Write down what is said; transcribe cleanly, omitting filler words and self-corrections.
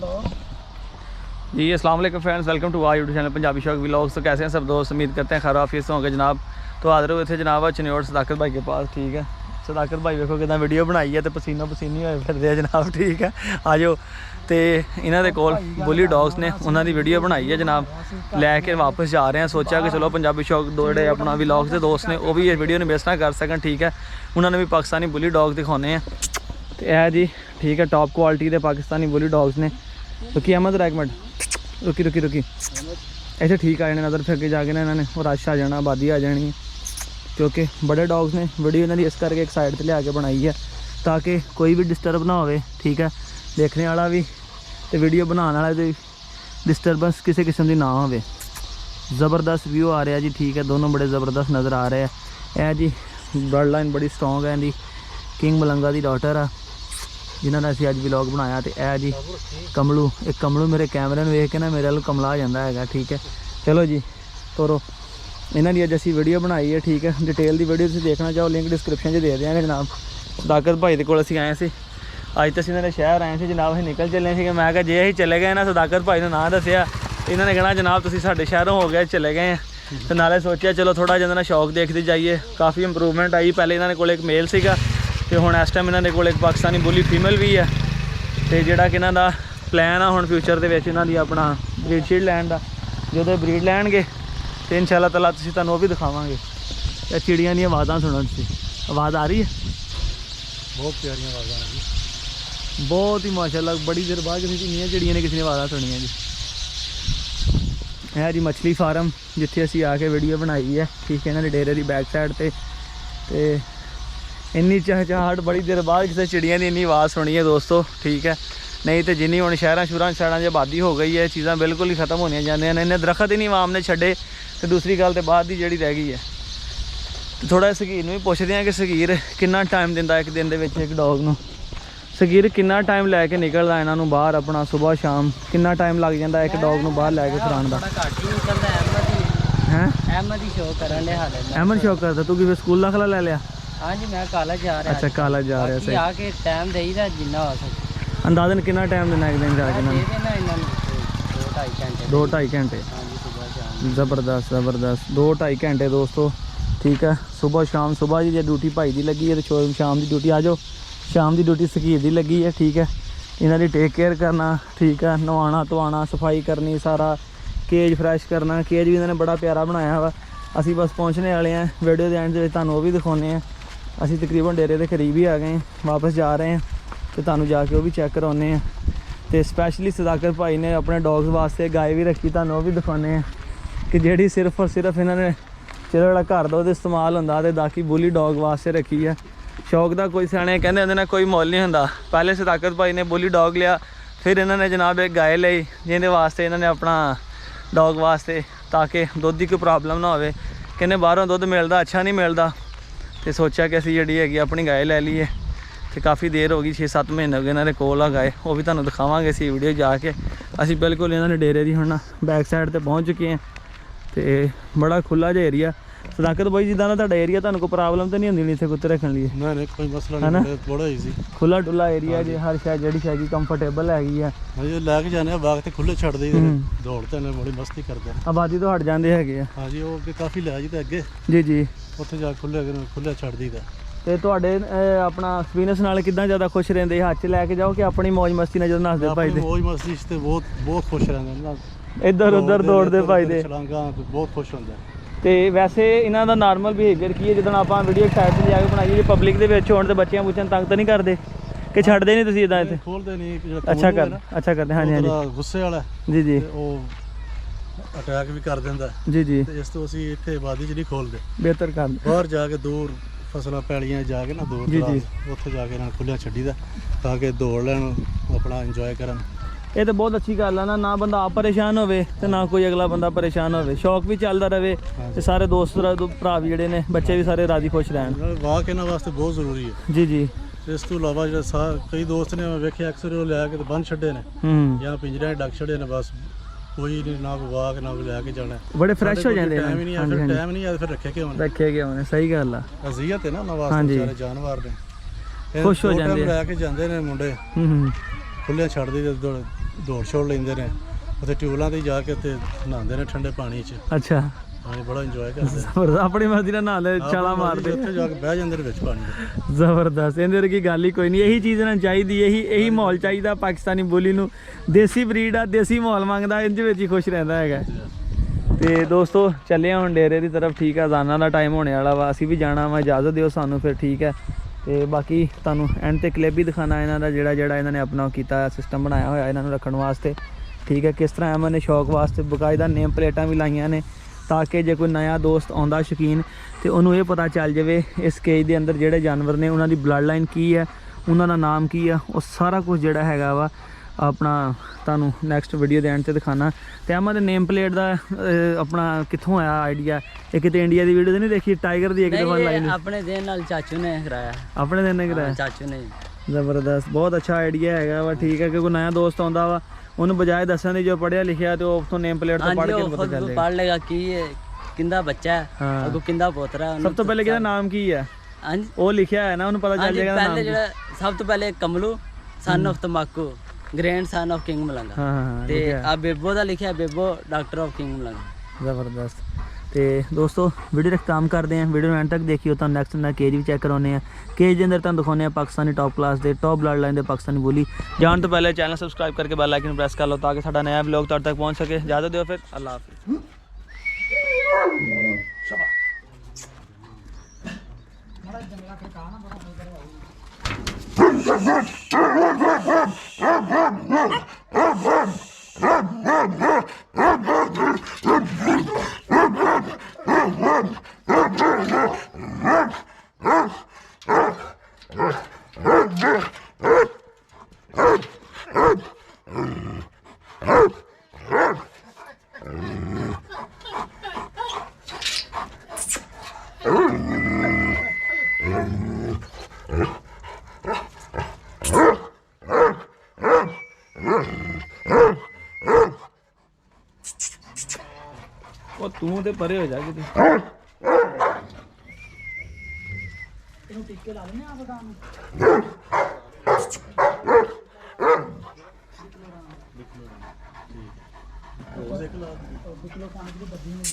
जी अस्सलाम वालेकुम friends, welcome to our YouTube channel Punjabi Shauk vlogs. तो कैसे हैं सब दोस्त, उम्मीद करते हैं खैर आफियत से होंगे जनाब। तो हाजिर हुए थे जनाब चन्योड़ सदाकत भाई के पास। ठीक है, सदाकत भाई देखो कितना वीडियो बनाई है तो पसीनो पसीनी होए फिरदे आ जनाब। ठीक है, आ जाओ। तो इन्हों के कोल बुली डॉग्स ने उन्होंने वीडियो बनाई है जनाब, लैके वापस जा रहे हैं। सोचा कि चलो पंजाबी शौक जोड़े अपना व्लॉग्स के दोस्त ने वो भी इस वीडियो ने मिस ना कर सकन। ठीक है, उन्होंने भी पाकिस्तानी बुली डॉग दिखाने हैं। तो यह जी ठीक है, टॉप क्वालिटी के पाकिस्तानी बुली डॉग्स ने। रुकी अहमद एक मिनट, रुकी रुकी रुकी ऐसे ठीक आ जाने नज़र, फिर अगे जाके ना इन्होंने और रश आ जाना, आबादी आ जानी है। क्योंकि बड़े डॉग्स ने वीडियो इन्होंने इस करके एक साइड से लिया के बनाई है ताकि कोई भी डिस्टर्ब ना हो। ठीक है, देखने वाला भी तो वीडियो बनाने वाला भी डिस्टर्बेंस किसी किस्म की ना हो। ज़बरदस्त व्यू आ रहा है जी। ठीक है, दोनों बड़े ज़बरदस्त नज़र आ रहे हैं। यह जी ब्लड लाइन बड़ी स्ट्रॉन्ग है इनकी, किंग मलंगा की डॉटर है जिन्होंने असी अज व्लॉग बनाया। तो यह जी कमलू, एक कमलू मेरे कैमरे में वेख के ना मेरे वाल कमला आ जाता है। ठीक है, चलो जी तोरो इन्हों की अज असी वीडियो बनाई है। ठीक है, डिटेल की वीडियो तुम देखना चाहो लिंक डिस्क्रिप्शन दे देंगे जनाब। सदाकत भाई के कोल असी आए थे अज, तो असी इन्होंने शहर आए थे जनाब, अं निकल चले थे। मैं क्या जे अं चले गए ना सदाकत भाई ने ना दसिया इन्होंने कहना जनाब तुम साढ़े शहरों हो गए चले गए हैं। तो नाले सोचा चलो थोड़ा जिन्होंने शौक देखते जाइए, काफ़ी इंप्रूवमेंट आई। पहले इन्होंने को एक मेल सीगा तो हुण इस टाइम इन्होंने को एक पाकिस्तानी बुली फीमेल भी है। तो जोड़ा कि इन्हों का प्लैन आ हुण फ्यूचर के इन्हों की अपना ब्रीड शीड लैन का, जो ब्रीड लैनगे तो इंशाअल्लाह तआला तुहानूं भी दिखावांगे। या चिड़ियां दी आवाज़ां सुनो, आवाज़ आ रही है, बहुत प्यारी आवाज़ आ रही है, बहुत ही माशाअल्लाह। बड़ी देर बाद किसी इन्नियां चिड़ियां ने किसी ने आवाज़ां सुनियां जी। है जी मछली फार्म जिथे असी आके वीडियो बनाई है। ठीक है, इन्होंने डेरे की बैक साइड ते इन्नी चहचहाहट बड़ी देर बाद किसी चिड़िया की इन्नी आवाज़ सुनी है दोस्तों। ठीक है, नहीं तो जिन्नी हुण शहर शूर साइडों आबादी हो गई है, चीज़ां बिल्कुल ही खत्म होनी जांदियां ने। इन्हें दरखत ही नहीं आवाम ने छड्डे। तो दूसरी गल तो बाद की जिहड़ी रह गई है। तो थोड़ा सगीर भी पुछदे हैं कि सगीर कितना टाइम दिंदा एक दिन दे विच एक डॉग नूं। सगीर कितना टाइम लैके निकलदा इन्हों बाहर अपना सुबह शाम, कितना टाइम लग जाता एक डॉग नूं बाहर लैके फिराउण दा? अहमद शौक करता तू कि स्कूल दाखला ले लिया? हाँ जी, मैं कॉलेज जा रहा। अच्छा कॉलेज जा रहा है, आके टाइम देईदा जिन्ना हो सके। अंदाजन कितना टाइम देना एक दिन जाके? 2-2.5 घंटे। ज़बरदस्त ज़बरदस्त 2-2.5 घंटे दोस्तों। ठीक है, सुबह शाम, सुबह जी ड्यूटी भाई की लगी है तो शाम की ड्यूटी आ जाओ, शाम की ड्यूटी सकीर की लगी है। ठीक है, इन्हों की टेक केयर करना। ठीक है, नवाना धवाना, सफाई करनी, सारा केज फ्रैश करना। केज भी इन्होंने बड़ा प्यारा बनाया वा। असी बस पहुँचने वाले हैं, वीडियो के एंड तुहानूं वो भी दिखाने हैं। असी तकरीबन डेरे के करीब ही आ गए, वापस जा रहे हैं तो तुहानूं जाके वो भी चैक करवाने हैं। तो स्पैशली सदाकत भाई ने अपने डॉग्स वास्ते गाय भी रखी, तुहानूं वो भी दिखाने हैं कि जिहड़ी सिर्फ और सिर्फ इन्होंने चलो जोड़ा घर का इस्तेमाल होंदा ते बाकी बुली डॉग वास्ते रखी है। शौक का कोई सियाणे कहते हैं ना कोई मुल नहीं होंदा। पहले सदाकत भाई ने बुली डॉग लिया, फिर इन्होंने जनाब एक गाय ली जिहदे वास्ते इन्होंने अपना डॉग वास्ते ताकि दुध की कोई प्रॉब्लम ना हो। कहने बाहरों दुध मिलता अच्छा नहीं मिलता, तो सोचा कि असी जी हैगी अपनी गाय ले लीए। तो काफ़ी देर हो गई, 6-7 महीने हो गए इन्होंने कोल आ गाय, वो भी तुहानूं दिखावांगे इसी वीडियो जाके। असी बिल्कुल इन्होंने डेरे की हुण बैक साइड पर पहुँच चुके हैं। तो बड़ा खुला जिहा एरिया। सदाकत भाई जिदा ना तुहाडा एरिया, तुहानूं कोई प्रॉब्लम तो नहीं होंदी इत्थे कुत्ते रखने लिए? नहीं कोई मसला नहीं, बड़ा ईजी खुला डुला एरिया जी। हर शायद जी हैगी कंफर्टेबल हैगी है। हाँ जी, लैके जाने बाग तो खुले छड़ दी, दौड़ते हैं बड़ी मस्ती करते हैं। आबादी तो हट जाते हैं। हाँ जी, वो काफ़ी लै जी अगे जी जी उत्थे जा खुले छड़ दी। ਤੇ ਤੁਹਾਡੇ ਆਪਣਾ ਐਕਸਪੀਰੀਅੰਸ ਨਾਲ ਕਿੱਦਾਂ ਜ਼ਿਆਦਾ ਖੁਸ਼ ਰਹਿੰਦੇ? ਹੱਥ 'ਚ ਲੈ ਕੇ ਜਾਓ ਕਿ ਆਪਣੀ ਮौज ਮਸਤੀ ਨਾਲ ਜਦੋਂ ਨੱਸਦੇ ਭਾਈ ਦੇ? ਮौज ਮਸਤੀ ਤੇ ਬਹੁਤ ਖੁਸ਼ ਰਹਿੰਦੇ ਨਾ, ਇੱਧਰ ਉੱਧਰ ਦੌੜਦੇ ਭਾਈ ਦੇ, ਛਲਾਂਗਾ ਬਹੁਤ ਖੁਸ਼ ਹੁੰਦਾ। ਤੇ ਵੈਸੇ ਇਹਨਾਂ ਦਾ ਨਾਰਮਲ ਬਿਹੇਵੀਅਰ ਕੀ ਹੈ? ਜਦੋਂ ਆਪਾਂ ਵੀਡੀਓ ਸਾਈਡ ਤੇ ਜਾ ਕੇ ਬਣਾਈਏ ਜੇ ਪਬਲਿਕ ਦੇ ਵਿੱਚ ਹੋਣ ਤੇ ਬੱਚਿਆਂ ਬੁੱਚਿਆਂ ਤੰਗ ਤਾਂ ਨਹੀਂ ਕਰਦੇ ਕਿ ਛੱਡਦੇ ਨਹੀਂ ਤੁਸੀਂ ਇਦਾਂ ਇੱਥੇ? ਖੋਲਦੇ ਨਹੀਂ। ਅੱਛਾ ਕਰਦੇ ਹਾਂਜੀ ਹਾਂਜੀ, ਗੁੱਸੇ ਵਾਲਾ ਜੀ ਜੀ, ਉਹ ਅਟੈਕ ਵੀ ਕਰ ਦਿੰਦਾ ਜੀ ਜੀ। ਤੇ ਇਸ ਤੋਂ ਅਸੀਂ ਇੱਥੇ ਆਬਾਦੀ 'ਚ ਨਹੀਂ ਖੋਲਦੇ, ਬਿਹਤਰ ਕਰਦੇ ਬਾਹਰ ਜਾ ਕੇ ਦੂਰ ਫਸਲਾਂ ਪੈਲੀਆਂ ਜਾ ਕੇ ਨਾ ਦੂਰ ਉੱਥੇ ਜਾ ਕੇ ਇਹਨਾਂ ਨੂੰ ਖੁੱਲਿਆ ਛੱਡੀਦਾ ਤਾਂ ਕਿ ਦੌੜ ਲੈਣ, ਆਪਣਾ ਇੰਜੋਏ ਕਰਨ। ਇਹ ਤਾਂ ਬਹੁਤ ਅੱਛੀ ਗੱਲ ਆ ਨਾ, ਨਾ ਬੰਦਾ ਆਪ ਪਰੇਸ਼ਾਨ ਹੋਵੇ ਤੇ ਨਾ ਕੋਈ ਅਗਲਾ ਬੰਦਾ ਪਰੇਸ਼ਾਨ ਹੋਵੇ, ਸ਼ੌਕ ਵੀ ਚੱਲਦਾ ਰਹੇ ਤੇ ਸਾਰੇ ਦੋਸਤ ਭਰਾ ਵੀ ਜਿਹੜੇ ਨੇ ਬੱਚੇ ਵੀ ਸਾਰੇ ਰਾਜ਼ੀ ਖੁਸ਼ ਰਹਿਣ। ਵਾਕ ਇਹਨਾਂ ਵਾਸਤੇ ਬਹੁਤ ਜ਼ਰੂਰੀ ਹੈ। ਜੀ ਜੀ। ਇਸ ਤੋਂ ਇਲਾਵਾ ਜਿਹੜਾ ਕਈ ਦੋਸਤ ਨੇ ਵੇਖਿਆ ਅਕਸਰ ਉਹ ਲੈ ਕੇ ਤੇ ਬੰਨ ਛੱਡੇ ਨੇ ਜਾਂ ਪਿੰਜਰਿਆਂ 'ਚ ਡੱਕ ਛੱਡੇ ਨੇ, ਬਸ ਕੋਈ ਨਹੀਂ, ਨਾ ਕੋਈ ਵਾਕ ਨਾ ਕੋਈ ਲੈ ਕੇ ਜਾਣਾ, ਬੜੇ ਫਰੈਸ਼ ਹੋ ਜਾਂਦੇ ਨੇ। ਟਾਈਮ ਨਹੀਂ ਆ, ਫਿਰ ਰੱਖੇ ਕਿਉਂ ਨੇ? ਸਹੀ ਗੱਲ ਆ, ਅਜ਼ੀਅਤ ਹੈ ਨਾ ਉਹਨਾਂ ਵਾਸਤੇ, ਸਾਰੇ ਜਾਨਵਰ ਨੇ। ਖੁਸ਼ ਹੋ ਜਾਂਦੇ ਲੈ ਕੇ ਜਾਂਦੇ ਨੇ ਮੁੰਡੇ, ਖੁੱਲੇ ਛੱਡ ਦੇ ਦੌੜ ਛੋੜ ਲੈਂਦੇ ਨੇ ਉੱਥੇ ਟਿਊਬਲਾਂ ਤੇ ਜਾ ਕੇ ਤੇ ਨਹਾਉਂਦੇ ਨੇ ਠੰਡੇ ਪਾਣੀ 'ਚ ਅੱਛਾ ਪਾਣੀ ਬੜਾ ਇੰਜੋਏ ਕਰਦੇ ਜ਼ਬਰਦਸਤ ਆਪਣੀ ਮਰਜ਼ੀ ਨਾਲ ਨਾਲ ਛਾਲਾਂ ਮਾਰਦੇ ਉੱਥੇ ਜਾ ਕੇ ਬਹਿ ਜਾਂਦੇ ਨੇ ਵਿੱਚ ਪਾਣੀ ਦੇ ਜ਼ਬਰਦਸਤ ਇਹਦੇ ਵਰਗੀ ਗੱਲ ਹੀ ਕੋਈ ਨਹੀਂ ਇਹੀ ਚੀਜ਼ ਨਾਲ ਚਾਹੀਦੀ ਇਹੀ ਮਾਹੌਲ ਚਾਹੀਦਾ ਪਾਕਿਸਤਾਨੀ ਬੋਲੀ ਨੂੰ ਦੇਸੀ ਬਰੀਡ ਆ ਦੇਸੀ ਮਾਹੌਲ ਮੰਗਦਾ ਇਹਦੇ ਵਿੱਚ ਹੀ ਖੁਸ਼ ਰਹਿੰਦਾ ਹੈਗਾ ਤੇ ਦੋਸਤੋ ਚੱਲੇ ਹੁਣ ਡੇਰੇ ਦੀ ਤਰਫ ਠੀਕ ਆ ਅਜ਼ਾਨਾਂ ਦਾ ਟਾਈਮ ਹੋਣੇ ਵਾਲਾ ਵਾ ਅਸੀਂ ਵੀ ਜਾਣਾ ਵਾ ਇਜਾਜ਼ਤ ਦਿਓ ਸਾਨੂੰ ਫਿਰ ਠੀਕ ਹੈ ਤੇ ਬਾਕੀ ਤੁਹਾਨੂੰ ਐਂਡ ਤੇ ਕਲਿੱਪ ਵੀ ਦਿਖਾਣਾ ਇਹਨਾਂ ਦਾ ਜਿਹੜਾ ਇਹਨਾਂ ਨੇ ਆਪਣਾ ਕੀਤਾ ਸਿਸਟਮ ਬਣਾਇਆ ਹੋਇਆ ਇਹਨਾਂ ਨੂੰ ਰੱਖਣ ਵਾਸਤੇ ਠੀਕ ਹੈ ਕਿਸ ਤਰ੍ਹਾਂ ਇਹਨਾਂ ਨੇ ਸ਼ੌਕ ਵਾਸਤੇ ਬਕਾਇਦਾ ਨੇਮ ਪਲੇਟਾਂ ਵੀ ਲਾਈਆਂ ਨੇ ਤਾਂ ਕਿ ਜੇ ਕੋਈ ਨਵਾਂ ਦੋਸਤ ਆਉਂਦਾ ਸ਼ੌਕੀਨ ਤੇ ਉਹਨੂੰ ਇਹ ਪਤਾ ਚੱਲ ਜਾਵੇ ਇਸ ਕੇਜ ਦੇ ਅੰਦਰ ਜਿਹੜੇ ਜਾਨਵਰ ਨੇ ਉਹਨਾਂ ਦੀ ਬਲੱਡ ਲਾਈਨ ਕੀ ਹੈ ਉਹਨਾਂ ਦਾ ਨਾਮ ਕੀ ਆ ਉਹ ਸਾਰਾ ਕੁਝ ਜਿਹੜਾ ਹੈਗਾ ਵਾ ਆਪਣਾ ਤੁਹਾਨੂੰ ਨੈਕਸਟ ਵੀਡੀਓ ਦੇ ਐਂਡ ਤੇ ਦਿਖਾਣਾ ਤੇ ਆਮਾ ਦੇ ਨੇਮ ਪਲੇਟ ਦਾ ਆਪਣਾ ਕਿੱਥੋਂ ਆਇਆ ਆਈਡੀਆ ਇਹ ਕਿਤੇ ਇੰਡੀਆ ਦੀ ਵੀਡੀਓ ਤੇ ਨਹੀਂ ਦੇਖੀ ਟਾਈਗਰ ਦੀ ਇੱਕ ਦਫਾ ਲਾਈਨ ਆਪਣੇ ਦੇ ਨਾਲ ਚਾਚੂ ਨੇ ਕਰਾਇਆ ਆਪਣੇ ਦਿਨ ਨੇ ਕਰਾਇਆ ਚਾਚੂ ਨੇ ਜ਼ਬਰਦਸਤ ਬਹੁਤ ਅੱਛਾ ਆਈਡੀਆ ਹੈਗਾ ਵਾ ਠੀਕ ਹੈ ਕਿ ਕੋਈ ਨਵਾਂ ਦੋਸਤ ਆਉਂਦਾ ਵਾ ਉਹਨੂੰ ਬਜਾਏ ਦੱਸਣ ਦੀ ਜੋ ਪੜ੍ਹਿਆ ਲਿਖਿਆ ਤੇ ਉਹ ਉੱਥੋਂ ਨੇਮ ਪਲੇਟ ਤੋਂ ਪੜ੍ਹ ਕੇ ਪਤਾ ਚੱਲ ਪੜ੍ਹ ਲੇਗਾ ਕੀ ਹੈ ਕਿੰਦਾ ਬੱਚਾ ਹੈ ਅੱਗੋਂ ਕਿੰਦਾ ਪੋਤਰਾ ਸਭ ਤੋਂ ਪਹਿਲੇ ਕਿਹਦਾ ਨਾਮ ਕੀ ਹੈ ਹਾਂਜੀ ਉਹ ਲਿਖਿਆ ਹੈ ਨਾ ਉਹਨੂੰ ਪਤਾ ਚੱਲ ਜਾਏਗਾ ਪਹਿਲੇ ਜਿਹੜਾ ਸਭ ਤੋਂ ਪਹਿਲੇ Kamlu son of Tamaku grandson of king Malanga ਹਾਂ ਤੇ ਆ ਬੇਬੋ ਦਾ ਲਿਖਿਆ Bebo doctor of king Malanga ਜ਼ਬਰਦਸਤ ਤੇ ਦੋਸਤੋ ਵੀਡੀਓ ਦਾ ਖਤਮ ਕਰਦੇ ਹਾਂ ਵੀਡੀਓ ਨੂੰ ਐਂਡ ਤੱਕ ਦੇਖਿਓ ਤਾਂ ਨੈਕਸਟ ਨਾ ਕੇਜ ਵੀ ਚੈੱਕ ਕਰਾਉਨੇ ਆ ਕੇਜ ਦੇ ਅੰਦਰ ਤੁਹਾਨੂੰ ਦਿਖਾਉਂਦੇ ਆ ਪਾਕਿਸਤਾਨੀ ਟੌਪ ਕਲਾਸ ਦੇ ਟੌਪ ਬਲੱਡ ਲਾਈਨ ਦੇ ਪਾਕਿਸਤਾਨੀ ਬੋਲੀ ਜਾਣ ਤੋਂ ਪਹਿਲੇ ਚੈਨਲ ਸਬਸਕ੍ਰਾਈਬ ਕਰਕੇ ਬੈਲ ਆਈਕਨ ਪ੍ਰੈਸ ਕਰ ਲਓ ਤਾਂ ਕਿ ਸਾਡਾ ਨਵਾਂ ਵਲੌਗ ਤੁਹਾਡੇ ਤੱਕ ਪਹੁੰਚ ਸਕੇ ਇਜਾਜ਼ਤ ਦਿਓ ਫਿਰ ਅੱਲਾਹ ਹਾਫਿਜ਼ ਉਹ ਤੂੰ ਤੇ ਪਰੇ ਹੋ ਜਾ ਕਿਤੇ ਇਹਨੂੰ ਟਿੱਕੇ ਲਾ ਲੈਣੇ ਆ ਬਦਾਮ ਕਿਲੋ ਪਾਣੀ ਦੀ ਬੱਦੀ ਹੋਈ